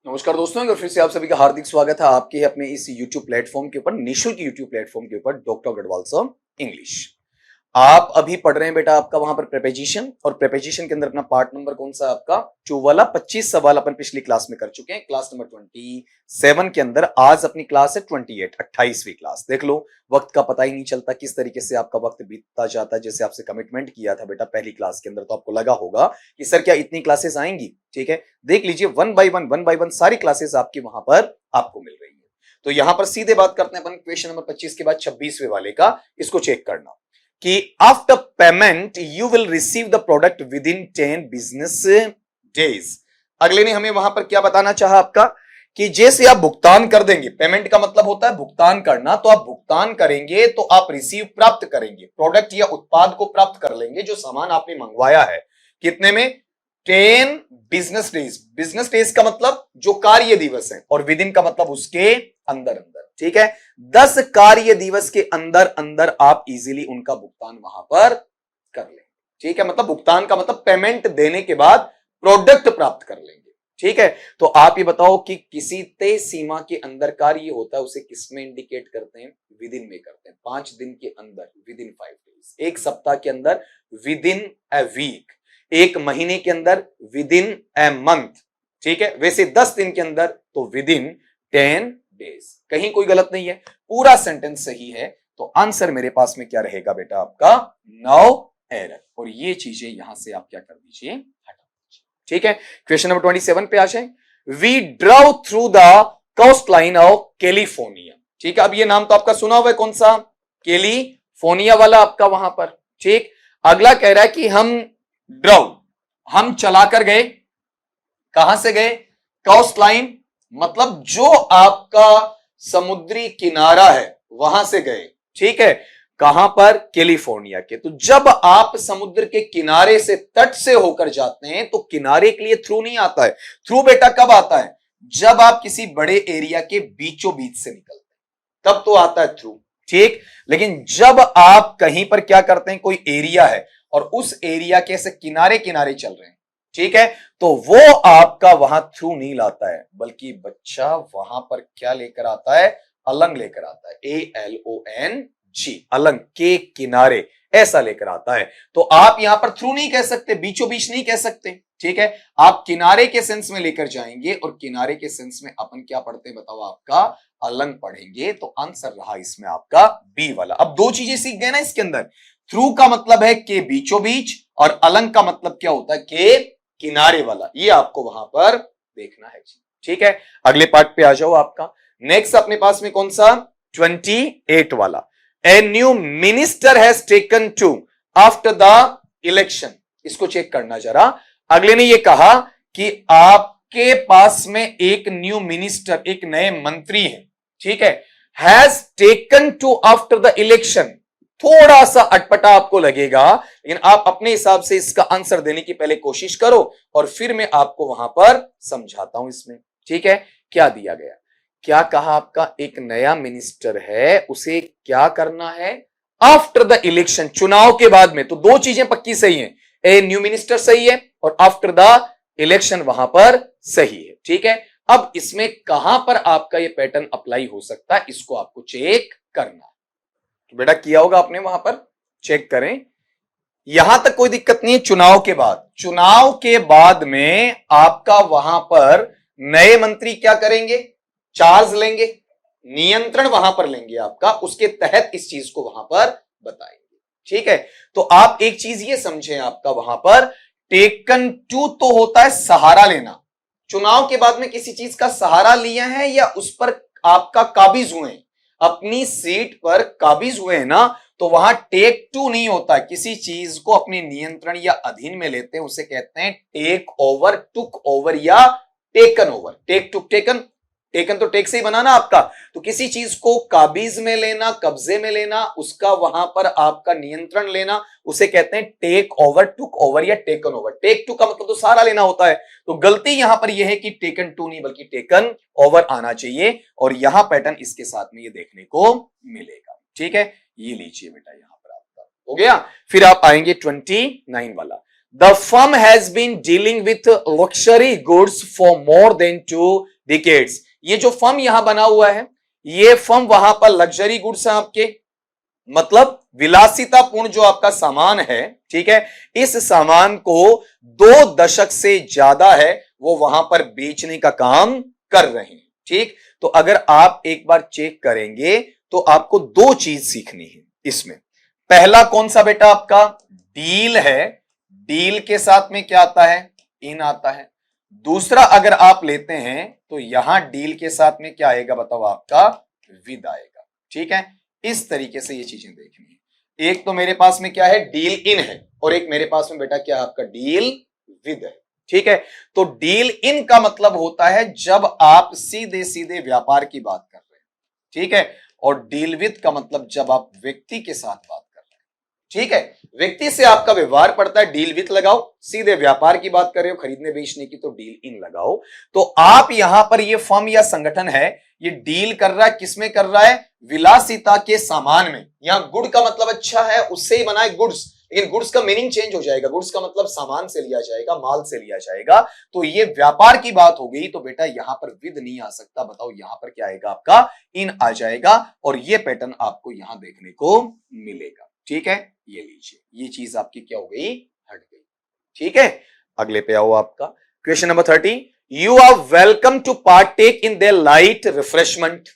नमस्कार दोस्तों, एक बार फिर से आप सभी का हार्दिक स्वागत है आपके अपने इस YouTube प्लेटफॉर्म के ऊपर, निःशुल्क YouTube प्लेटफॉर्म के ऊपर, डॉक्टर गढ़वाल सर इंग्लिश। आप अभी पढ़ रहे हैं बेटा आपका वहां पर प्रेपोजिशन, और प्रेपोजिशन के अंदर अपना पार्ट नंबर कौन सा आपका 2 वाला 25 सवाल अपन पिछली क्लास में कर चुके हैं। क्लास नंबर 27 के अंदर आज अपनी क्लास है 28 28वीं क्लास। देख लो, वक्त का पता ही नहीं चलता किस तरीके से आपका वक्त बीतता जाता है। जैसे आपसे कमिटमेंट किया था बेटा पहली क्लास के अंदर, तो आपको लगा होगा कि सर क्या इतनी क्लासेस आएंगी। ठीक है, देख लीजिए वन बाय वन सारी क्लासेस आपकी वहां पर आपको मिल रही है। तो यहां पर सीधे बात करते हैं अपन क्वेश्चन नंबर 25 के बाद 26वें वाले का। इसको चेक करना कि after payment you will receive the product with in 10 business days. अगले ने हमें वहां पर क्या बताना चाहा आपका कि जैसे आप भुगतान कर देंगे, पेमेंट का मतलब होता है भुगतान करना, तो आप भुगतान करेंगे तो आप रिसीव प्राप्त करेंगे, प्रोडक्ट या उत्पाद को प्राप्त कर लेंगे जो सामान आपने मंगवाया है। कितने में? 10 बिजनेस डेज। बिजनेस डेज का मतलब जो कार्य दिवस है, और विद इन का मतलब उसके अंदर अंदर। ठीक है, 10 कार्य दिवस के अंदर अंदर आप इजीली उनका भुगतान वहां पर कर लेंगे। ठीक है, मतलब भुगतान का मतलब पेमेंट देने के बाद प्रोडक्ट प्राप्त कर लेंगे। ठीक है, तो आप ये बताओ कि किसी तय सीमा के अंदर कार्य होता है उसे किसमें इंडिकेट करते हैं? विद इन में करते हैं। 5 दिन के अंदर विद इन 5 डेज, एक सप्ताह के अंदर विद इन ए वीक, एक महीने के अंदर विद इन ए मंथ। ठीक है, वैसे 10 दिन के अंदर तो विद इन 10 डेज। कहीं कोई गलत नहीं है, पूरा सेंटेंस सही है। तो आंसर मेरे पास में क्या रहेगा बेटा आपका? No error. और ये चीजें यहां से आप क्या कर दीजिए, हटा दीजिए। ठीक है, क्वेश्चन नंबर 27 पे आ जाए। We drove through the coastline of California. ठीक है, अब ये नाम तो आपका सुना हुआ है, कौन सा? कैलिफोर्निया वाला आपका वहां पर। ठीक, अगला कह रहा है कि हम ड्राउ, हम चलाकर गए। कहां से गए? कोस्ट लाइन, मतलब जो आपका समुद्री किनारा है वहां से गए। ठीक है, कहां पर? कैलिफोर्निया के। तो जब आप समुद्र के किनारे से, तट से होकर जाते हैं तो किनारे के लिए थ्रू नहीं आता है। थ्रू बेटा कब आता है? जब आप किसी बड़े एरिया के बीचों बीच से निकलते हैं, तब तो आता है थ्रू। ठीक, लेकिन जब आप कहीं पर क्या करते हैं, कोई एरिया है और उस एरिया के से किनारे किनारे चल रहे हैं, ठीक है, तो वो आपका वहां थ्रू नहीं लाता है, बल्कि बच्चा वहां पर क्या लेकर आता है? अलंग लेकर आता है। ALONG, अलंग, के किनारे, ऐसा लेकर आता है। तो आप यहां पर थ्रू नहीं कह सकते, बीचों बीच नहीं कह सकते। ठीक है, आप किनारे के सेंस में लेकर जाएंगे, और किनारे के सेंस में अपन क्या पढ़ते हैं बताओ? आपका अलंग पढ़ेंगे। तो आंसर रहा इसमें आपका बी वाला। अब दो चीजें सीख गए ना इसके अंदर। थ्रू का मतलब है के बीचों बीच, और अलंग का मतलब क्या होता है? के किनारे वाला। ये आपको वहां पर देखना है। ठीक है, अगले पार्ट पे आ जाओ आपका। नेक्स्ट अपने पास में कौन सा? 28 वाला। A new minister has taken to after the election. इसको चेक करना जरा। अगले ने ये कहा कि आपके पास में एक न्यू मिनिस्टर, एक नए मंत्री है। ठीक है, has taken to after the election. थोड़ा सा अटपटा आपको लगेगा, लेकिन आप अपने हिसाब से इसका आंसर देने की पहले कोशिश करो, और फिर मैं आपको वहां पर समझाता हूं इसमें। ठीक है, क्या दिया गया, क्या कहा आपका? एक नया मिनिस्टर है, उसे क्या करना है? आफ्टर द इलेक्शन, चुनाव के बाद में। तो दो चीजें पक्की सही है, ए न्यू मिनिस्टर सही है, और आफ्टर द इलेक्शन वहां पर सही है। ठीक है, अब इसमें कहां पर आपका ये पैटर्न अप्लाई हो सकता है, इसको आपको चेक करना। तो बेटा किया होगा आपने, वहां पर चेक करें। यहां तक कोई दिक्कत नहीं है। चुनाव के बाद, चुनाव के बाद में आपका वहां पर नए मंत्री क्या करेंगे? चार्ज लेंगे, नियंत्रण वहां पर लेंगे आपका, उसके तहत इस चीज को वहां पर बताएंगे। ठीक है, तो आप एक चीज ये समझें, आपका वहां पर टेकन टू तो होता है सहारा लेना। चुनाव के बाद में किसी चीज का सहारा लिया है, या उस पर आपका काबिज हुए हैं, अपनी सीट पर काबिज हुए हैं ना, तो वहां टेक टू नहीं होता। किसी चीज को अपने नियंत्रण या अधीन में लेते हैं, उसे कहते हैं टेक ओवर, टुक ओवर, या taken over. Take took taken, taken तो टेक से ही बना ना आपका। तो किसी चीज को काबिज में लेना, कब्जे में लेना, उसका वहां पर आपका नियंत्रण लेना, उसे कहते हैं टेक ओवर, टुक ओवर, या टेकन ओवर। टेक टू का मतलब तो सारा लेना होता है। तो गलती यहां पर यह है कि टेकन टू नहीं, बल्कि टेकन ओवर आना चाहिए, और यहां पैटर्न इसके साथ में ये देखने को मिलेगा। ठीक है, ये लीजिए बेटा, यहां पर आपका हो गया। फिर आप आएंगे 29 वाला। The firm has been dealing with luxury goods for more than 2 decades. ये जो फर्म यहां बना हुआ है, ये फर्म वहां पर लग्जरी गुड्स है आपके, मतलब विलासितापूर्ण जो आपका सामान है, ठीक है, इस सामान को 2 दशक से ज्यादा है वो वहां पर बेचने का काम कर रहे हैं। ठीक, तो अगर आप एक बार चेक करेंगे तो आपको 2 चीज सीखनी है इसमें। पहला कौन सा बेटा आपका डील है, डील के साथ में क्या आता है, इन आता है। दूसरा अगर आप लेते हैं तो यहां डील के साथ में क्या आएगा बताओ, आपका विद आएगा। ठीक है, इस तरीके से ये चीजें देखनी है। एक तो मेरे पास में क्या है, डील इन है, और एक मेरे पास में बेटा क्या है आपका डील विद है। ठीक है, तो डील इन का मतलब होता है जब आप सीधे सीधे व्यापार की बात कर रहे हैं, ठीक है, और डील विद का मतलब जब आप व्यक्ति के साथ बात कर रहे हैं। ठीक है, व्यक्ति से आपका व्यवहार पड़ता है, डील विद लगाओ, सीधे व्यापार की बात कर रहे हो खरीदने बेचने की तो डील इन लगाओ। तो आप यहां पर ये फर्म या संगठन है, ये डील कर रहा है, किसमें कर रहा है, विलासिता के सामान में। यहां गुड का मतलब अच्छा है, उससे ही बना है गुड्स, लेकिन गुड्स का मीनिंग चेंज हो जाएगा, गुड्स का मतलब सामान से लिया जाएगा, माल से लिया जाएगा। तो ये व्यापार की बात हो गई, तो बेटा यहां पर विद नहीं आ सकता, बताओ यहां पर क्या आएगा आपका इन आ जाएगा, और ये पैटर्न आपको यहां देखने को मिलेगा। ठीक है, ये लीजिए, ये चीज आपकी क्या हो गई, हट गई। ठीक है, अगले पे आओ आपका question number 30। You are welcome to partake in their light refreshment.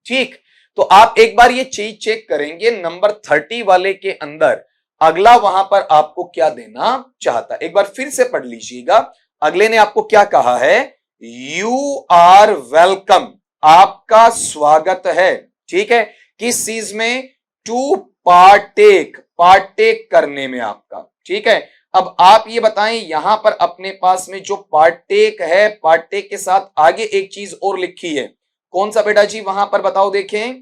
ठीक, तो आप एक बार ये चीज चेक करेंगे नंबर 30 वाले के अंदर अगला वहां पर आपको क्या देना चाहता है, एक बार फिर से पढ़ लीजिएगा। अगले ने आपको क्या कहा है, यू आर वेलकम, आपका स्वागत है। ठीक है, किस चीज में, टू पार्टेक, पार्टेक करने में आपका। ठीक है, अब आप ये बताएं यहां पर अपने पास में जो पार्टेक है, पार्टेक के साथ आगे एक चीज और लिखी है, कौन सा बेटा जी वहां पर बताओ, देखें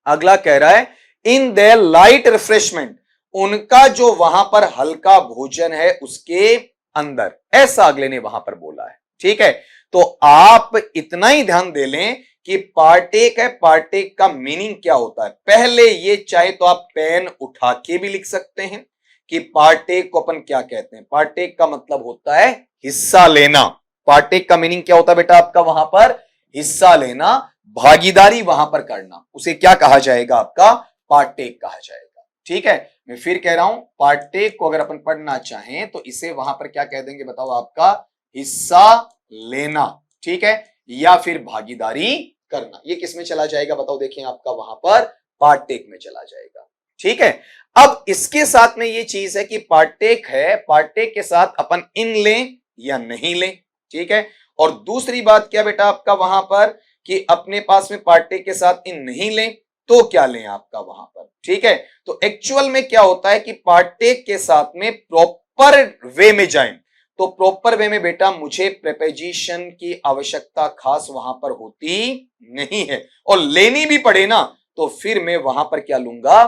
अगला कह रहा है इन देयर लाइट रिफ्रेशमेंट, उनका जो वहां पर हल्का भोजन है उसके अंदर, ऐसा अगले ने वहां पर बोला है। ठीक है, तो आप इतना ही ध्यान दे लें कि पार्टेक है, पार्टेक का मीनिंग क्या होता है। पहले ये चाहे तो आप पेन उठा के भी लिख सकते हैं कि पार्टेक को अपन क्या कहते हैं, पार्टेक का मतलब होता है हिस्सा लेना। पार्टेक का मीनिंग क्या होता है बेटा आपका वहां पर, हिस्सा लेना, भागीदारी वहां पर करना, उसे क्या कहा जाएगा आपका, पार्टेक कहा जाएगा। ठीक है, मैं फिर कह रहा हूं, पार्टेक को अगर अपन पढ़ना चाहें तो इसे वहां पर क्या कह देंगे बताओ, आपका हिस्सा लेना। ठीक है, या फिर भागीदारी करना, ये किस में चला जाएगा बताओ, देखें आपका वहां पर पार्टेक में चला जाएगा। ठीक है, अब इसके साथ में ये चीज है कि पार्टेक है, पार्टेक के साथ अपन इन लें या नहीं लें। ठीक है, और दूसरी बात क्या बेटा आपका वहां पर कि अपने पास में पार्टेक के साथ इन नहीं लें तो क्या लें आपका वहां पर। ठीक है, तो एक्चुअल में क्या होता है कि पार्टेक के साथ में प्रॉपर वे में जाएं, तो प्रॉपर वे में बेटा मुझे प्रीपोजिशन की आवश्यकता खास वहां पर होती नहीं है, और लेनी भी पड़े ना तो फिर मैं वहां पर क्या लूंगा,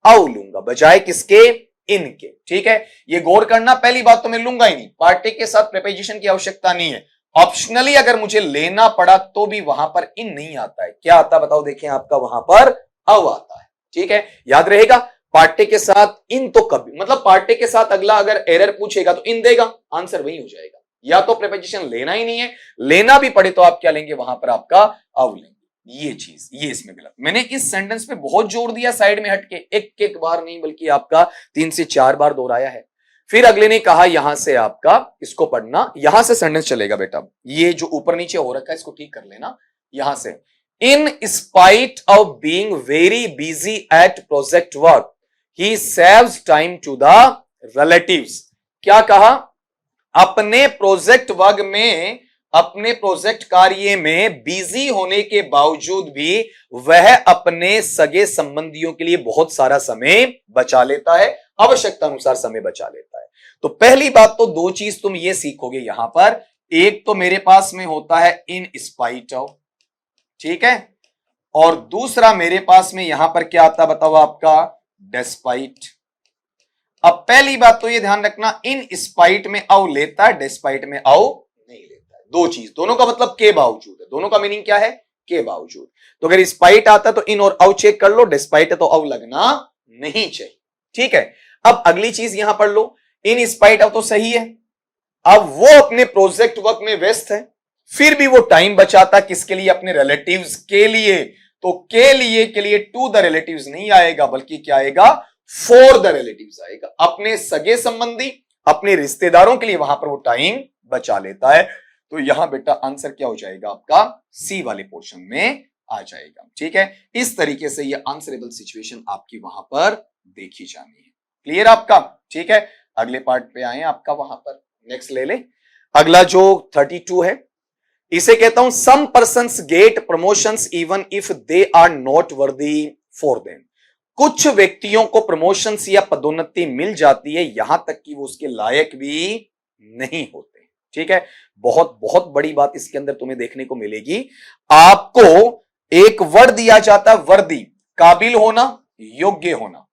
आउ लूंगा, बजाय किसके, इनके। ठीक है, ये गौर करना, पहली बात तो मैं लूंगा ही नहीं, पार्टेक के साथ प्रीपोजिशन की आवश्यकता नहीं है। ऑप्शनली अगर मुझे लेना पड़ा तो भी वहां पर इन नहीं आता है, क्या आता बताओ, देखें आपका वहां पर आउ आता है। ठीक है, याद रहेगा, पार्टेक के साथ इन तो कभी, मतलब पार्टेक के साथ अगला अगर एरर पूछेगा तो इन देगा, आंसर वही हो जाएगा। या तो प्रीपोजिशन लेना ही नहीं है, लेना भी पड़े तो आप क्या लेंगे वहां पर, आपका आउ लेंगे। ये चीज, ये इसमें गलत, मैंने इस सेंटेंस पे बहुत जोर दिया साइड में हटके, एक एक बार नहीं बल्कि आपका 3 से 4 बार दोहराया है। फिर अगले ने कहा यहां से आपका इसको पढ़ना, यहां से सेंटेंस चलेगा बेटा, ये जो ऊपर नीचे हो रखा है इसको ठीक कर लेना। यहां से, in spite of being very busy at project work he saves time to the relatives. क्या कहा, अपने प्रोजेक्ट वर्क में, अपने प्रोजेक्ट कार्य में बिजी होने के बावजूद भी वह अपने सगे संबंधियों के लिए बहुत सारा समय बचा लेता है, आवश्यकता अनुसार समय बचा लेता है। तो पहली बात तो 2 चीज तुम ये सीखोगे यहां पर, एक तो मेरे पास में होता है इन स्पाइट ऑफ, ठीक है, और दूसरा मेरे पास में यहां पर क्या आता बताओ आपका, डेस्पाइट। अब पहली बात तो ये ध्यान रखना, इन स्पाइट में आउ लेता है, डेस्पाइट में आउ नहीं लेता है। 2 चीज, दोनों का मतलब के बावजूद है, दोनों का मीनिंग क्या है, के बावजूद। तो अगर स्पाइट आता तो इन और आउ चेक कर लो, डेस्पाइट है तो आउ लगना नहीं चाहिए। ठीक है, अब अगली चीज यहां पढ़ लो, इन स्पाइट ऑफ तो सही है। अब वो अपने प्रोजेक्ट वर्क में व्यस्त है, फिर भी वो टाइम बचाता किसके लिए? अपने रिलेटिव्स के लिए। तो के लिए टू द रिलेटिव्स नहीं आएगा, बल्कि क्या आएगा? फॉर द रिलेटिव्स आएगा। अपने सगे संबंधी, अपने रिश्तेदारों के लिए वहां पर वो टाइम बचा लेता है। तो यहां बेटा आंसर क्या हो जाएगा आपका? सी वाले पोर्शन में आ जाएगा। ठीक है, इस तरीके से ये आंसरेबल सिचुएशन आपकी वहां पर देखी जानी है। क्लियर आपका? ठीक है, अगले पार्ट पे आए आपका वहां पर। नेक्स्ट ले ले, अगला जो 32 है, इसे कहता हूं some persons get promotions even if they are not worthy for them. कुछ व्यक्तियों को प्रमोशंस या पदोन्नति मिल जाती है, यहां तक कि वो उसके लायक भी नहीं होते। ठीक है, बहुत बहुत बड़ी बात इसके अंदर तुम्हें देखने को मिलेगी। आपको एक वर्ड दिया जाता है, वर्दी, काबिल होना, योग्य होना,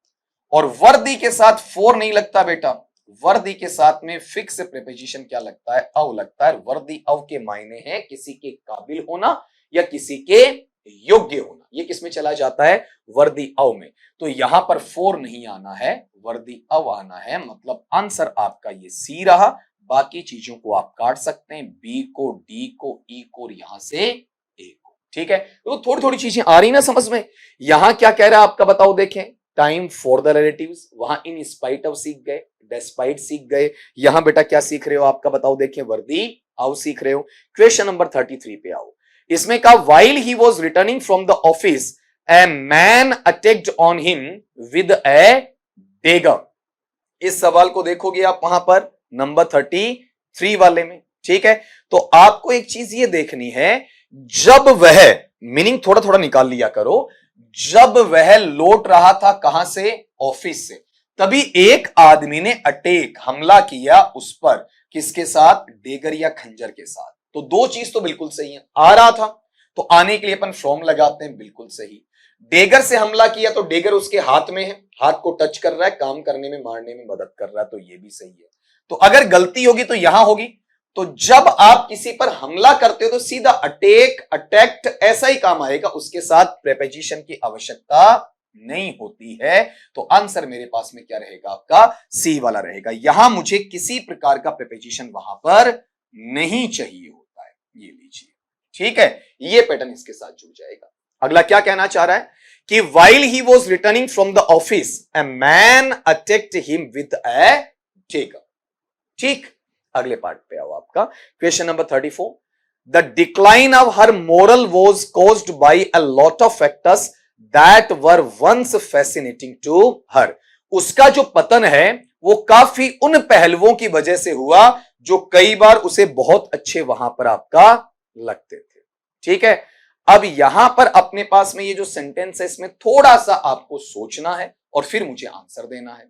और वर्दी के साथ फॉर नहीं लगता बेटा। वर्दी के साथ में फिक्स प्रीपोजिशन क्या लगता है? अव लगता है। वर्दी अव के मायने हैं किसी के काबिल होना या किसी के योग्य होना। ये किस में चला जाता है? वर्दी अव में। तो यहां पर फॉर नहीं आना है, वर्दी अव आना है। मतलब आंसर आपका ये सी रहा। बाकी चीजों को आप काट सकते हैं, बी को, डी को, ई को, और यहां से ए को। ठीक है, तो थोड़ी थोड़ी चीजें आ रही ना समझ में। यहां क्या कह रहा है आपका बताओ, देखें। टाइम फॉर द रिलेटिव्स, वहां इन स्पाइट ऑफ सीख गए, डेस्पाइट सीख गए। यहां बेटा क्या सीख रहे हो आपका बताओ, देखें, वर्दी आओ सीख रहे हो। क्वेश्चन नंबर 33 पे आओ। इसमें कहा while he was returning from the office a man attacked on him with a dagger. इस सवाल को देखोगे आप वहां पर नंबर 33 वाले में। ठीक है, तो आपको एक चीज ये देखनी है, जब वह, मीनिंग थोड़ा थोड़ा निकाल लिया करो, जब वह लौट रहा था कहां से? ऑफिस से, तभी एक आदमी ने अटैक, हमला किया उस पर। किसके साथ? डेगर या खंजर के साथ। तो दो चीज तो बिल्कुल सही है। आ रहा था तो आने के लिए अपन फ्रॉम लगाते हैं, बिल्कुल सही। डेगर से हमला किया तो डेगर उसके हाथ में है, हाथ को टच कर रहा है, काम करने में, मारने में मदद कर रहा है, तो ये भी सही है। तो अगर गलती होगी तो यहां होगी। तो जब आप किसी पर हमला करते हो तो सीधा अटैक, अटैक्ट ऐसा ही काम आएगा, उसके साथ प्रीपोजिशन की आवश्यकता नहीं होती है। तो आंसर मेरे पास में क्या रहेगा आपका? सी वाला रहेगा। यहां मुझे किसी प्रकार का प्रीपोजिशन वहां पर नहीं चाहिए होता है। ये लीजिए, ठीक है, ये पैटर्न इसके साथ जुड़ जाएगा। अगला क्या कहना चाह रहा है कि while he was returning from the office a man attacked him with a dagger। ठीक, अगले पार्ट पे आओ आपका। Question number 34, the decline of her morale was caused by a lot of factors that were once fascinating to her. उसका जो पतन है वो काफी उन पहलुओं की वजह से हुआ जो कई बार उसे बहुत अच्छे वहां पर आपका लगते थे। ठीक है, अब यहां पर अपने पास में ये जो सेंटेंस है इसमें थोड़ा सा आपको सोचना है और फिर मुझे आंसर देना है।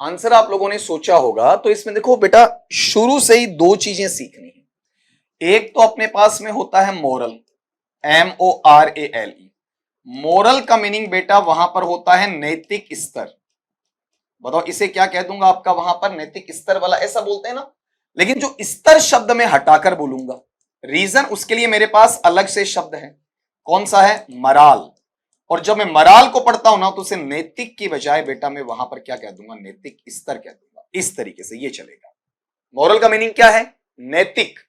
आंसर आप लोगों ने सोचा होगा तो इसमें देखो बेटा, शुरू से ही दो चीजें सीखनी है। एक तो अपने पास में होता है मोरल, MORALE। मोरल का मीनिंग बेटा वहां पर होता है नैतिक स्तर। बताओ इसे क्या कह दूंगा आपका वहां पर? नैतिक स्तर वाला, ऐसा बोलते हैं ना। लेकिन जो स्तर शब्द में हटाकर बोलूंगा, रीजन उसके लिए मेरे पास अलग से शब्द है। कौन सा है? मराल। और जब मैं मराल को पढ़ता हूं ना तो उसे नैतिक की बजाय बेटा मैं वहां पर क्या कह दूंगा? नैतिक स्तर कह दूंगा। इस तरीके से ये चलेगा। मोरल का मीनिंग क्या है? नैतिक।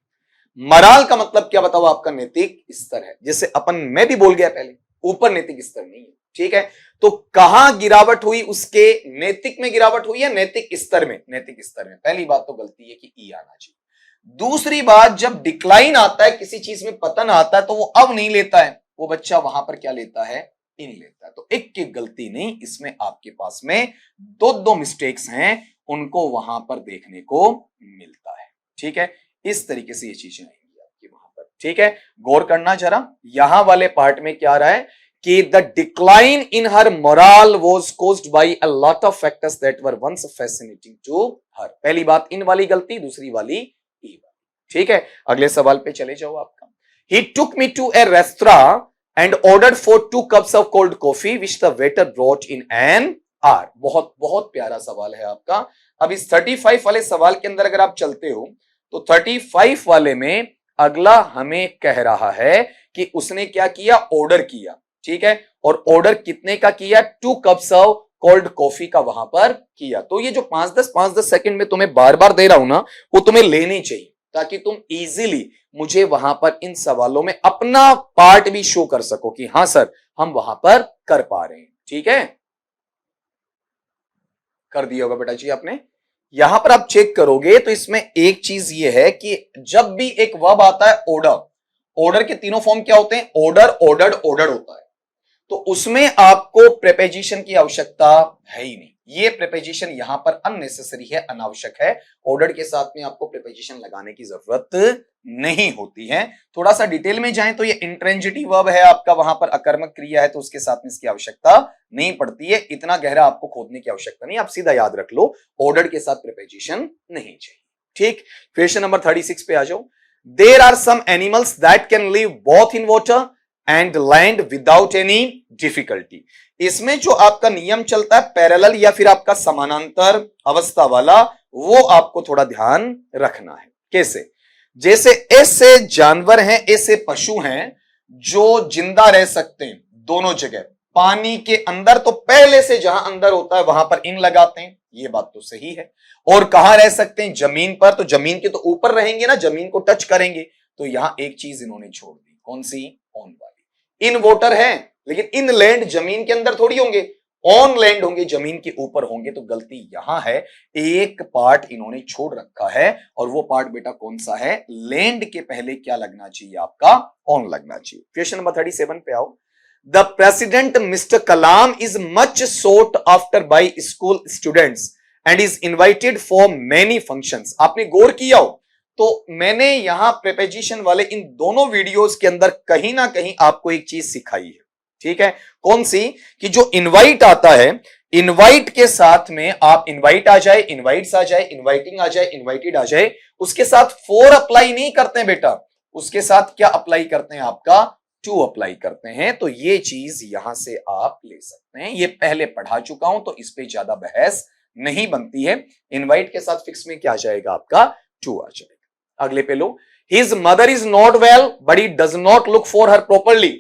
मराल का मतलब क्या बताओ आपका? नैतिक स्तर है। जैसे अपन, मैं भी बोल गया पहले, ऊपर नैतिक स्तर नहीं है। ठीक है, तो कहां गिरावट हुई? उसके नैतिक में गिरावट हुई है, नैतिक स्तर में? नैतिक स्तर में। पहली बात तो गलती है कि ई आना चाहिए। दूसरी बात, जब डिक्लाइन आता है, किसी चीज में पतन आता है, तो वो अब नहीं लेता है, वो बच्चा वहां पर क्या लेता है? इन लेता है। तो एक की गलती नहीं, इसमें आपके पास में दो दो मिस्टेक्स हैं, उनको वहां पर देखने को मिलता है। ठीक है, इस तरीके से ये चीजें आएंगी आपकी वहां पर। ठीक है, गौर करना जरा। यहां वाले पार्ट में क्या आ रहा है कि the decline in her morale was caused by a lot of factors that were once fascinating to her. पहली बात इन वाली गलती, दूसरी वाली ई वाली। ठीक है, अगले सवाल पे चले जाओ आपका। He took me to a restaurant and ordered for 2 cups of cold coffee which the waiter brought in an hour। बहुत बहुत प्यारा सवाल है आपका। अब इस 35 वाले सवाल के अंदर अगर आप चलते हो तो 35 वाले में अगला हमें कह रहा है कि उसने क्या किया? ऑर्डर किया। ठीक है, और ऑर्डर कितने का किया? 2 cups of कोल्ड कॉफी का वहां पर किया। तो ये जो 5-10 सेकंड में तुम्हें बार बार दे रहा हूं ना, वो तुम्हें लेने चाहिए ताकि तुम इजीली मुझे वहां पर इन सवालों में अपना पार्ट भी शो कर सको कि हां सर हम वहां पर कर पा रहे हैं। ठीक है, कर दिया होगा बेटा जी आपने। यहां पर आप चेक करोगे तो इसमें एक चीज ये है कि जब भी एक वर्ब आता है ऑर्डर, ऑर्डर के तीनों फॉर्म क्या होते हैं? ऑर्डर, ऑर्डर्ड, ऑर्डर्ड होता है। तो उसमें आपको प्रीपोजिशन की आवश्यकता है ही नहीं। ये प्रीपोजिशन यहां पर अननेसेसरी है, अनावश्यक है। ऑर्डर के साथ में आपको प्रीपोजिशन लगाने की जरूरत नहीं होती है। थोड़ा सा डिटेल में जाएं तो ये इंट्रेंजिटिव वर्ब है आपका, वहां पर अकर्मक क्रिया है, तो उसके साथ में इसकी आवश्यकता नहीं पड़ती है। इतना गहरा आपको खोदने की आवश्यकता नहीं, आप सीधा याद रख लो ऑर्डर के साथ प्रीपोजिशन नहीं चाहिए। ठीक, क्वेश्चन नंबर 36 पे आ जाओ। There are some animals that can live both in water and land without any difficulty. इसमें जो आपका नियम चलता है पैरेलल या फिर आपका समानांतर अवस्था वाला, वो आपको थोड़ा ध्यान रखना है। कैसे? जैसे ऐसे जानवर हैं, ऐसे पशु हैं जो जिंदा रह सकते हैं दोनों जगह। पानी के अंदर तो पहले से जहां अंदर होता है वहां पर इन लगाते हैं, ये बात तो सही है। और कहां रह सकते हैं? जमीन पर। तो जमीन के तो ऊपर रहेंगे ना, जमीन को टच करेंगे। तो यहां एक चीज इन्होंने छोड़ दी, कौन सी? ऑन वाली। इन वाटर है लेकिन इन लैंड जमीन के अंदर थोड़ी होंगे, ऑन लैंड होंगे, जमीन के ऊपर होंगे। तो गलती यहां है, एक पार्ट इन्होंने छोड़ रखा है। और वो पार्ट बेटा कौन सा है? लैंड के पहले क्या लगना चाहिए आपका? ऑन लगना चाहिए। क्वेश्चन नंबर 37 पे आओ। The president mister Kalam is much sought after by school students and is invited for many functions. आपने गौर किया हो तो मैंने यहां प्रीपोजिशन वाले इन दोनों वीडियोस के अंदर कहीं ना कहीं आपको एक चीज सिखाई है। ठीक है, कौन सी? कि जो इनवाइट आता है, इनवाइट के साथ में आप इनवाइट आ जाए, इनवाइट्स आ जाए, इनवाइटिंग आ जाए, इनवाइटेड आ जाए, उसके साथ फॉर अप्लाई नहीं करते हैं बेटा। उसके साथ क्या अप्लाई करते हैं? आपका टू अप्लाई करते हैं। तो ये चीज यहां से आप ले सकते हैं। ये पहले पढ़ा चुका हूं तो इस पे ज्यादा बहस नहीं बनती है। इनवाइट के साथ फिक्स में क्या आ जाएगा? आपका टू आ जाएगा। अगले पे लो। His mother is not well but he does not look for her properly.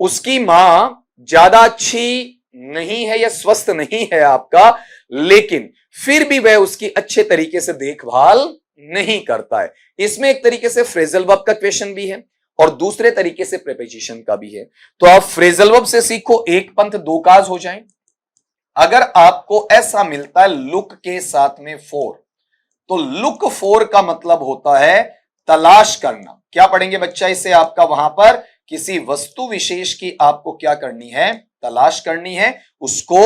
उसकी मां ज्यादा अच्छी नहीं है या स्वस्थ नहीं है आपका, लेकिन फिर भी वह उसकी अच्छे तरीके से देखभाल नहीं करता है। इसमें एक तरीके से फ्रेजल वर्ब का क्वेश्चन भी है और दूसरे तरीके से प्रीपोजिशन का भी है। तो आप फ्रेजल वर्ब से सीखो, एक पंथ दो काज हो जाए। अगर आपको ऐसा मिलता है लुक के साथ में फॉर, तो लुक फॉर का मतलब होता है तलाश करना। क्या पढ़ेंगे बच्चा इसे? आपका वहां पर किसी वस्तु विशेष की आपको क्या करनी है? तलाश करनी है, उसको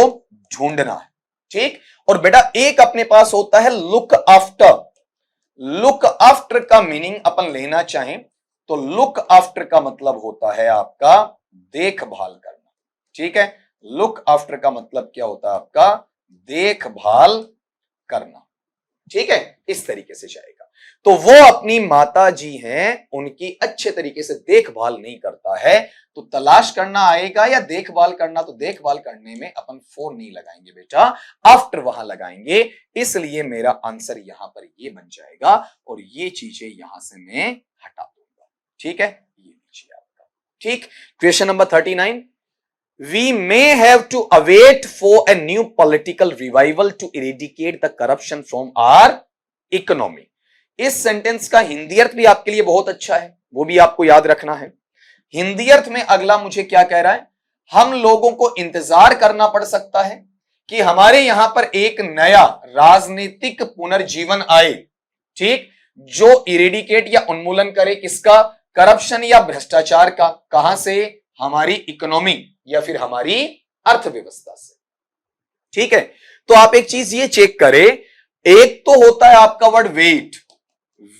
ढूंढना है। ठीक, और बेटा एक अपने पास होता है लुक आफ्टर। लुक आफ्टर का मीनिंग अपन लेना चाहें तो लुक आफ्टर का मतलब होता है आपका देखभाल करना। ठीक है, लुक आफ्टर का मतलब क्या होता है? आपका देखभाल करना। ठीक है, इस तरीके से जाएगा। तो वो अपनी माता जी हैं, उनकी अच्छे तरीके से देखभाल नहीं करता है। तो तलाश करना आएगा या देखभाल करना? तो देखभाल करने में अपन फॉर नहीं लगाएंगे बेटा, आफ्टर वहां लगाएंगे। इसलिए मेरा आंसर यहां पर ये बन जाएगा और ये चीजें यहां से मैं हटा दूंगा। ठीक है, ये नीचे आपका। ठीक, question number 39। We may have to await for a new political revival to eradicate the corruption from our economy. इस सेंटेंस का हिंदी अर्थ भी आपके लिए बहुत अच्छा है, वो भी आपको याद रखना है। हिंदी अर्थ में अगला मुझे क्या कह रहा है? हम लोगों को इंतजार करना पड़ सकता है कि हमारे यहां पर एक नया राजनीतिक पुनर्जीवन आए। ठीक, जो इरेडिकेट या उन्मूलन करे किसका? करप्शन या भ्रष्टाचार का। कहां से? हमारी इकोनॉमी या फिर हमारी अर्थव्यवस्था से। ठीक है, तो आप एक चीज ये चेक करें, एक तो होता है आपका वर्ड वेट।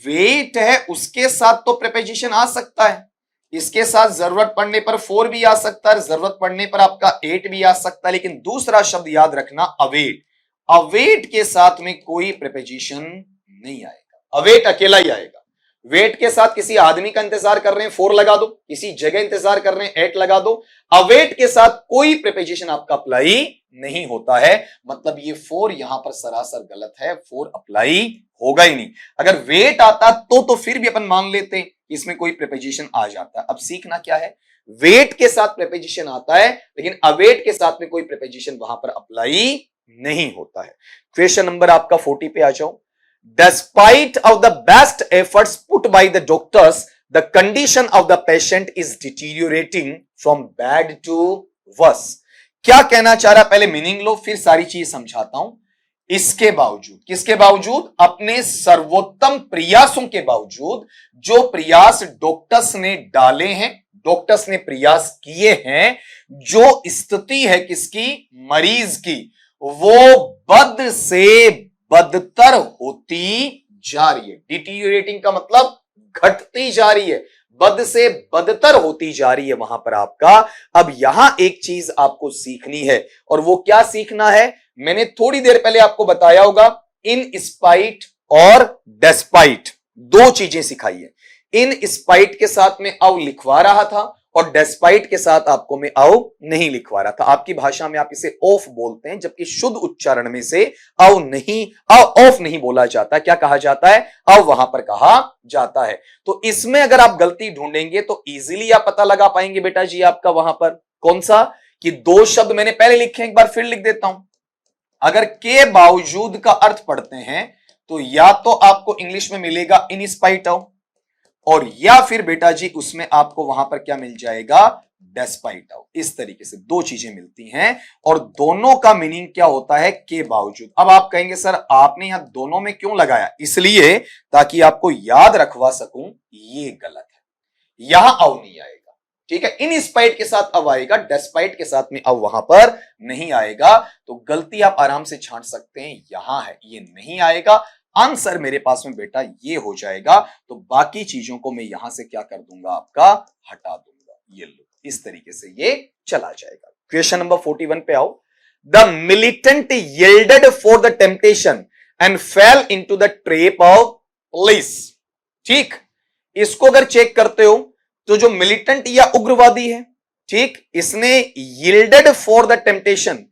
वेट है, उसके साथ तो प्रीपोजिशन आ सकता है, इसके साथ जरूरत पड़ने पर फॉर भी आ सकता है, जरूरत पड़ने पर आपका एट भी आ सकता है। लेकिन दूसरा शब्द याद रखना, अवेट। अवेट के साथ में कोई प्रीपोजिशन नहीं आएगा, अवेट अकेला ही आएगा। वेट के साथ किसी आदमी का इंतजार कर रहे हैं, फोर लगा दो। किसी जगह इंतजार कर रहे हैं, एट लगा दो। अवेट के साथ कोई प्रीपोजिशन आपका अप्लाई नहीं होता है, मतलब ये फोर यहां पर सरासर गलत है, फोर अप्लाई होगा ही नहीं। अगर वेट आता तो फिर भी अपन मान लेते हैं इसमें कोई प्रीपोजिशन आ जाता है। अब सीखना क्या है, वेट के साथ प्रीपोजिशन आता है लेकिन अवेट के साथ में कोई प्रीपोजिशन वहां पर अप्लाई नहीं होता है। क्वेश्चन नंबर आपका 40 पे आ जाओ। Despite of the best efforts put by the doctors, the condition of the patient is deteriorating from bad to worse. क्या कहना चाह रहा है, पहले मीनिंग लो फिर सारी चीज समझाता हूं। इसके बावजूद, किसके बावजूद, अपने सर्वोत्तम प्रयासों के बावजूद, जो प्रयास डॉक्टर्स ने डाले हैं, डॉक्टर्स ने प्रयास किए हैं, जो स्थिति है किसकी, मरीज की, वो बद से बदतर होती जा रही है। डिटीरियोरेटिंग का मतलब घटती जा रही है, बद से बदतर होती जा रही है वहां पर आपका। अब यहां एक चीज आपको सीखनी है, और वो क्या सीखना है, मैंने थोड़ी देर पहले आपको बताया होगा, इन स्पाइट और डेस्पाइट दो चीजें सिखाई है। इन स्पाइट के साथ में अव लिखवा रहा था और डेस्पाइट के साथ आपको मैं अव नहीं लिखवा रहा था। आपकी भाषा में आप इसे ऑफ बोलते हैं, जबकि शुद्ध उच्चारण में से अव नहीं, ऑफ नहीं बोला जाता। क्या कहा जाता है, अव वहां पर कहा जाता है। तो इसमें अगर आप गलती ढूंढेंगे तो इजीली आप पता लगा पाएंगे बेटा जी आपका वहां पर कौन सा, कि दो शब्द मैंने पहले लिखे, एक बार फिर लिख देता हूं। अगर के बावजूद का अर्थ पढ़ते हैं तो या तो आपको इंग्लिश में मिलेगा इन स्पाइट ऑफ, और या फिर बेटा जी उसमें आपको वहां पर क्या मिल जाएगा, डेस्पाइट ऑफ। इस तरीके से दो चीजें मिलती हैं और दोनों का मीनिंग क्या होता है, के बावजूद। अब आप कहेंगे सर आपने यहां दोनों में क्यों लगाया, इसलिए ताकि आपको याद रखवा सकूं, ये गलत है, यहां अव नहीं आएगा, ठीक है। इन स्पाइट के साथ अव आएगा, डेस्पाइट के साथ में अव वहां पर नहीं आएगा। तो गलती आप आराम से छांट सकते हैं, यहां है, ये नहीं आएगा। आंसर मेरे पास में बेटा ये हो जाएगा। तो बाकी चीजों को मैं यहां से क्या कर दूंगा, आपका हटा दूंगा। ये लो, इस तरीके से ये चला जाएगा। क्वेश्चन नंबर 41 पे आओ। The militant yielded for the temptation and fail into the trap of police. ठीक, इसको अगर चेक करते हो तो जो मिलिटेंट या उग्रवादी है, ठीक, इसने yielded फॉर द टेम्पटेशन,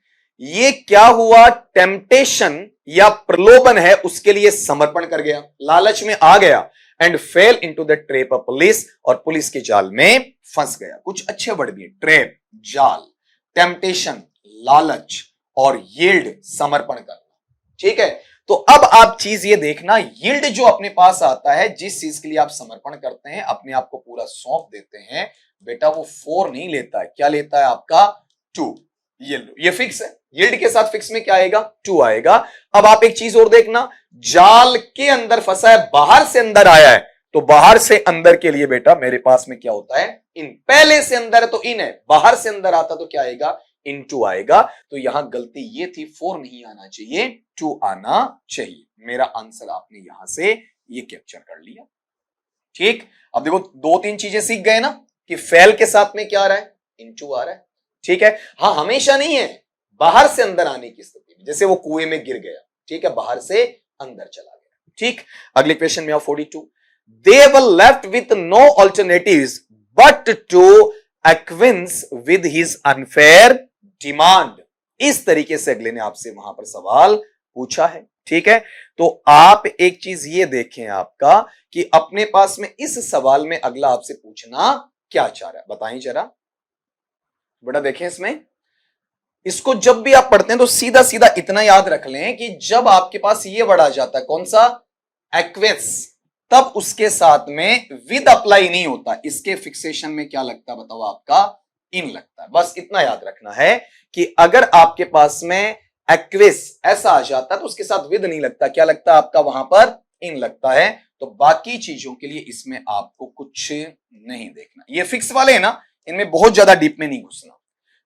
ये क्या हुआ, टेम्पटेशन या प्रलोभन है उसके लिए समर्पण कर गया, लालच में आ गया, and fail into the trap of police, और पुलिस के जाल में फंस गया। कुछ अच्छे वर्ड भी है, ट्रैप जाल, टेम्पटेशन लालच, और यील्ड समर्पण करना, ठीक है। तो अब आप चीज ये देखना, यील्ड जो अपने पास आता है, जिस चीज के लिए आप समर्पण करते हैं, अपने आप को पूरा सौंप देते हैं, बेटा वो 4 नहीं लेता है, क्या लेता है आपका 2। ये लो, ये फिक्स है, यील्ड के साथ फिक्स में क्या आएगा, 2 आएगा। अब आप एक चीज और देखना, जाल के अंदर फंसा है, बाहर से अंदर आया है, तो बाहर से अंदर के लिए बेटा मेरे पास में क्या होता है, इन। पहले से अंदर है तो इन है, बाहर से अंदर आता तो क्या आएगा, इनटू आएगा। तो यहां गलती ये थी, 4 नहीं आना चाहिए, 2 आना चाहिए। मेरा आंसर आपने यहां से ये कैप्चर कर लिया, ठीक। अब देखो 2-3 चीजें सीख गए ना, कि फेल के साथ में क्या आ रहा है, इनटू आ रहा है, ठीक है। हाँ, हमेशा नहीं है, बाहर से अंदर आने की स्थिति में, जैसे वो कुएं में गिर गया, ठीक है, बाहर से अंदर चला गया, ठीक। अगले क्वेश्चन में आओ, 42। They were left with no alternatives but to acquiesce with his unfair demand. इस तरीके से अगले ने आपसे वहां पर सवाल पूछा है, ठीक है। तो आप एक चीज ये देखें आपका, कि अपने पास में इस सवाल में अगला आपसे पूछना क्या चाह रहा है, बताएं जरा बेटा। देखें इसमें, इसको जब भी आप पढ़ते हैं तो सीधा सीधा इतना याद रख लें कि जब आपके पास ये वर्ड आ जाता है, कौन सा, एक्वेस, तब उसके साथ में विद अप्लाई नहीं होता, इसके फिक्सेशन में क्या लगता है बताओ, आपका इन लगता है। बस इतना याद रखना है कि अगर आपके पास में एक्वेस ऐसा आ जाता है तो उसके साथ विद नहीं लगता, क्या लगता है आपका वहां पर, इन लगता है। तो बाकी चीजों के लिए इसमें आपको कुछ नहीं देखना, ये फिक्स वाले हैं ना, इनमें बहुत ज्यादा डीप में नहीं घुसना।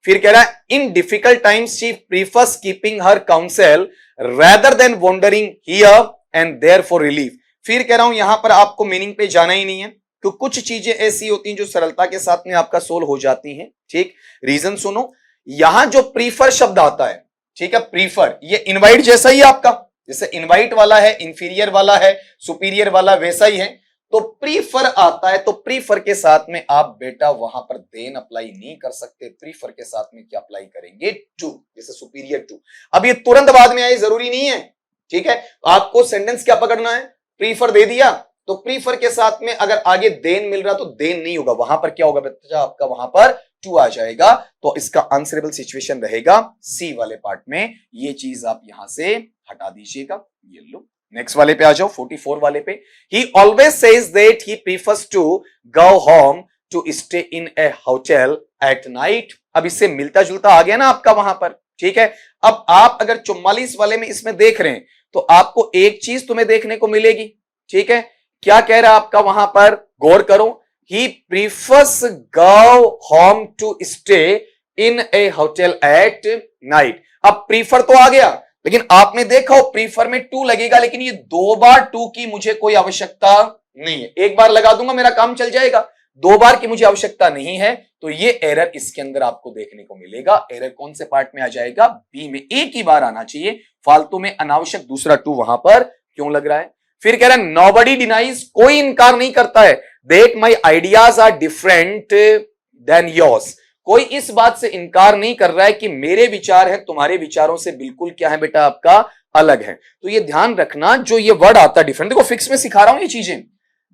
फिर कह रहा है, in difficult times she prefers keeping her counsel rather than wandering here and there for relief. फिर कह रहा हूं यहां पर आपको मीनिंग पे जाना ही नहीं है, तो कुछ चीजें ऐसी होती हैं जो सरलता के साथ में आपका सोल्व हो जाती हैं, ठीक। रीजन सुनो, यहां जो प्रीफर शब्द आता है, ठीक है, प्रीफर, ये इनवाइट जैसा ही आपका, जैसे इनवाइट वाला है, इंफीरियर वाला है, सुपीरियर वाला वैसा ही है। तो प्रीफर आता है, तो प्रीफर के साथ में आप बेटा वहां पर देन अप्लाई नहीं कर सकते, प्रीफर के साथ में क्या अप्लाई करेंगे, टू, जैसे सुपीरियर टू। अब ये तुरंत बाद में आए जरूरी नहीं है, ठीक है, आपको सेंटेंस क्या पकड़ना है, प्रीफर दे दिया तो प्रीफर के साथ में अगर आगे देन मिल रहा तो देन नहीं होगा, वहां पर क्या होगा बच्चा आपका, वहां पर टू आ जाएगा। तो इसका आंसरेबल सिचुएशन रहेगा सी वाले पार्ट में, ये चीज आप यहां से हटा दीजिएगा। ये लो नेक्स्ट वाले पे आ जाओ, 44 वाले पे। He always says that he prefers to go home to stay in a hotel at night. अब इससे मिलता जुलता आ गया ना आपका वहां पर, ठीक है। अब आप अगर 44 वाले में इसमें देख रहे हैं तो आपको एक चीज तुम्हें देखने को मिलेगी, ठीक है। क्या कह रहा है आपका वहां पर, गौर करो, he prefers go home to stay in a hotel at night. अब प्रीफर तो आ गया, लेकिन आपने देखा हो प्रीफर में टू लगेगा, लेकिन ये 2 बार टू की मुझे कोई आवश्यकता नहीं है। एक बार लगा दूंगा मेरा काम चल जाएगा, 2 बार की मुझे आवश्यकता नहीं है। तो ये एरर इसके अंदर आपको देखने को मिलेगा। एरर कौन से पार्ट में आ जाएगा, बी में। एक ही बार आना चाहिए, फालतू में अनावश्यक दूसरा टू वहां पर क्यों लग रहा है। फिर कह रहा है नोबडी डिनाइज, कोई इनकार नहीं करता है, that my ideas are different than yours. कोई इस बात से इनकार नहीं कर रहा है कि मेरे विचार हैं तुम्हारे विचारों से बिल्कुल क्या है बेटा आपका अलग है। तो ये ध्यान रखना, जो ये वर्ड आता है डिफरेंट, देखो फिक्स में सिखा रहा हूं ये चीजें।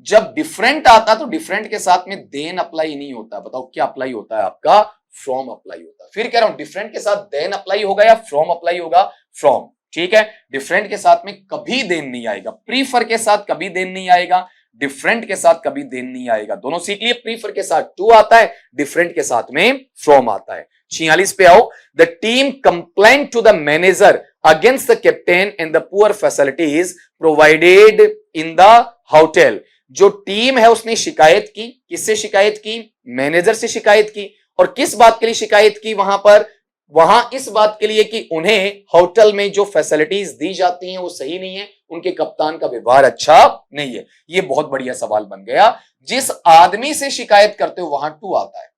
जब डिफरेंट आता तो डिफरेंट के साथ में देन अप्लाई नहीं होता, बताओ क्या अप्लाई होता है आपका, फ्रॉम अप्लाई होता है। फिर कह रहा हूं डिफरेंट के साथ देन अप्लाई होगा या फ्रॉम अप्लाई होगा, फ्रॉम, ठीक है। डिफरेंट के साथ में कभी देन नहीं आएगा, प्रीफर के साथ कभी देन नहीं आएगा, डिफरेंट के साथ कभी देन नहीं आएगा। दोनों सीख लिए, प्रीफर के साथ टू आता है, डिफरेंट के साथ में फ्रॉम आता है। 46 पे आओ। The team complain to the manager against the captain and the poor facilities provided in the hotel. जो टीम है उसने शिकायत की, किससे शिकायत की, मैनेजर से शिकायत की। और किस बात के लिए शिकायत की वहां पर, वहां इस बात के लिए कि उन्हें होटल में जो फैसिलिटीज दी जाती हैं वो सही नहीं है, उनके कप्तान का व्यवहार अच्छा नहीं है। ये बहुत बढ़िया सवाल बन गया। जिस आदमी से शिकायत करते हो वहां टू आता है,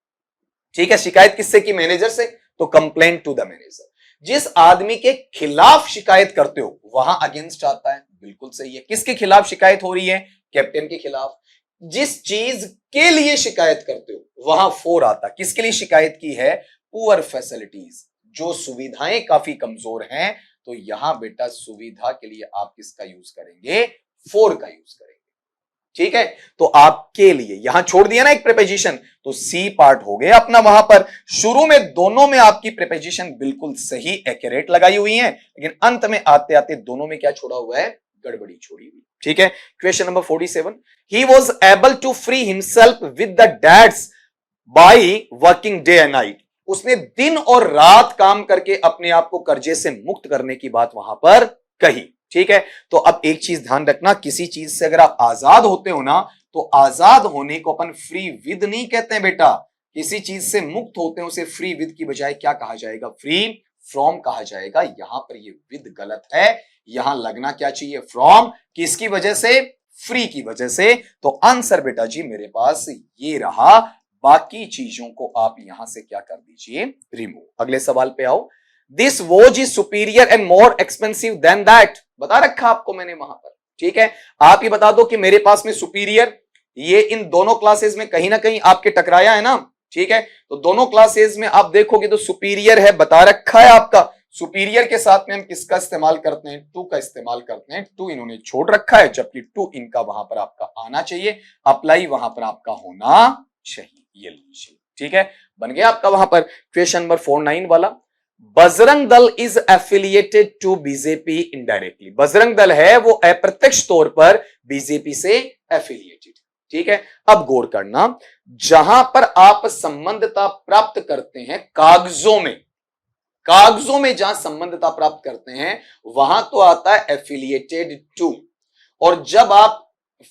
ठीक है। शिकायत किससे की, मैनेजर से, तो कंप्लेंट टू द मैनेजर। जिस आदमी के खिलाफ शिकायत करते हो वहां अगेंस्ट आता है, बिल्कुल सही है। किसके खिलाफ शिकायत हो रही है, कैप्टन के खिलाफ। जिस चीज के लिए शिकायत करते हो वहां फोर आता, किसके लिए शिकायत की है, पुअर फैसिलिटीज, जो सुविधाएं काफी कमजोर हैं। तो यहां बेटा सुविधा के लिए आप किसका यूज करेंगे, फोर का यूज करेंगे, ठीक है। तो आपके लिए यहां छोड़ दिया ना एक प्रीपोजिशन, तो सी पार्ट हो गया अपना। वहां पर शुरू में दोनों में आपकी प्रीपोजिशन बिल्कुल सही एक्यूरेट लगाई हुई है, लेकिन अंत में आते आते दोनों में क्या छोड़ा हुआ है, गड़बड़ी छोड़ी हुई, ठीक है। Question number 47। He was able to free himself with the debts by working day and night. उसने दिन और रात काम करके अपने आप को कर्जे से मुक्त करने की बात वहां पर कही, ठीक है। तो अब एक चीज ध्यान रखना, किसी चीज से अगर आप आजाद होते हो ना, तो आजाद होने को अपन फ्री विद नहीं कहते हैं बेटा। किसी चीज से मुक्त होते हैं उसे फ्री विद की बजाय क्या कहा जाएगा, फ्री फ्रॉम कहा जाएगा। यहां पर ये विद गलत है, यहां लगना क्या चाहिए, फ्रॉम। किसकी वजह से, फ्री की वजह से। तो आंसर बेटा जी मेरे पास ये रहा। बाकी चीजों को आप यहां से क्या कर दीजिए, रिमूव। अगले सवाल पे आओ। This watch is superior and more expensive than that. बता रखा आपको मैंने वहां पर, ठीक है। आप ही बता दो कि मेरे पास में सुपीरियर, ये इन दोनों क्लासेस में कहीं ना कहीं आपके टकराया है ना, ठीक है। तो दोनों क्लासेस में आप देखोगे तो सुपीरियर है, बता रखा है आपका। सुपीरियर के साथ में हम किसका इस्तेमाल करते हैं, टू का इस्तेमाल करते हैं। टू इन्होंने छोड़ रखा है, जबकि टू इनका वहां पर आपका आना चाहिए, अप्लाई वहां पर आपका होना चाहिए। ये लीजिए, ठीक है, बन गया आपका वहां पर। क्वेश्चन नंबर 49 वाला। Bajrang Dal is affiliated to BJP indirectly. Bajrang Dal है वो अप्रत्यक्ष तौर पर बीजेपी से एफिलिएटेड, ठीक है। अब गौर करना, जहां पर आप संबंधता प्राप्त करते हैं कागजों में जहां संबंधता प्राप्त करते हैं वहां तो आता है एफिलिएटेड टू। और जब आप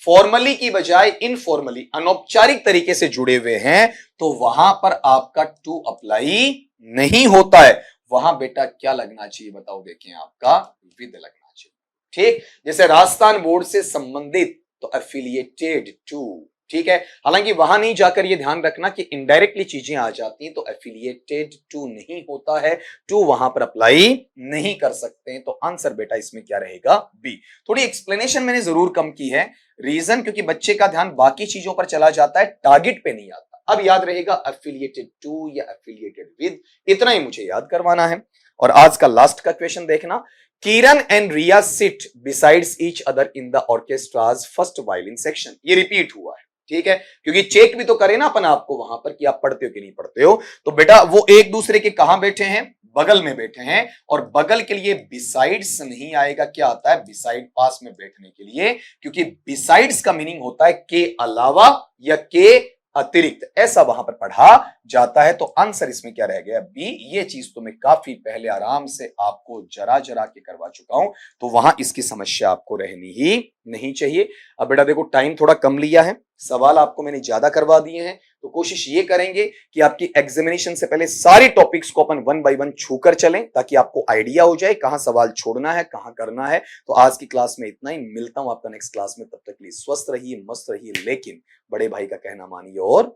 फॉर्मली की बजाय इनफॉर्मली, अनौपचारिक तरीके से जुड़े हुए हैं, तो वहां पर आपका टू अप्लाई नहीं होता है। वहां बेटा क्या लगना चाहिए बताओ, देखें आपका विद लगना चाहिए, ठीक। जैसे राजस्थान बोर्ड से संबंधित तो एफिलिएटेड टू, ठीक है। हालांकि वहां नहीं जाकर ये ध्यान रखना कि इनडायरेक्टली चीजें आ जाती हैं तो एफिलिएटेड टू नहीं होता है, टू वहां पर अप्लाई नहीं कर सकते हैं। तो आंसर बेटा इसमें क्या रहेगा, बी। थोड़ी एक्सप्लेनेशन मैंने जरूर कम की है, रीजन क्योंकि बच्चे का ध्यान बाकी चीजों पर चला जाता है, टारगेट पे नहीं आता। अब याद रहेगा एफिलिएटेड टू या एफिलिएटेड विद, इतना ही मुझे याद करवाना है। और आज का लास्ट का क्वेश्चन देखना। Kiran and Riya sit besides each other in the orchestra's first violin section. ये रिपीट हुआ है, ठीक है, क्योंकि चेक भी तो करें ना अपन आपको वहां पर कि आप पढ़ते हो कि नहीं पढ़ते हो। तो बेटा वो एक दूसरे के कहां बैठे हैं, बगल में बैठे हैं, और बगल के लिए बिसाइड्स नहीं आएगा, क्या आता है, बिसाइड, पास में बैठने के लिए, क्योंकि बिसाइड्स का मीनिंग होता है के अलावा या के अतिरिक्त, ऐसा वहां पर पढ़ा जाता है। तो आंसर इसमें क्या रह गया, बी। ये चीज तो मैं काफी पहले आराम से आपको जरा जरा के करवा चुका हूं, तो वहां इसकी समस्या आपको रहनी ही नहीं चाहिए। अब बेटा देखो टाइम थोड़ा कम लिया है, सवाल आपको मैंने ज्यादा करवा दिए हैं, तो कोशिश ये करेंगे कि आपकी एग्जामिनेशन से पहले सारी टॉपिक्स को अपन वन बाय वन छूकर चलें, ताकि आपको आइडिया हो जाए कहां सवाल छोड़ना है, कहां करना है। तो आज की क्लास में इतना ही, मिलता हूं आपका नेक्स्ट क्लास में, तब तक के लिए स्वस्थ रहिए, मस्त रहिए, लेकिन बड़े भाई का कहना मानिए और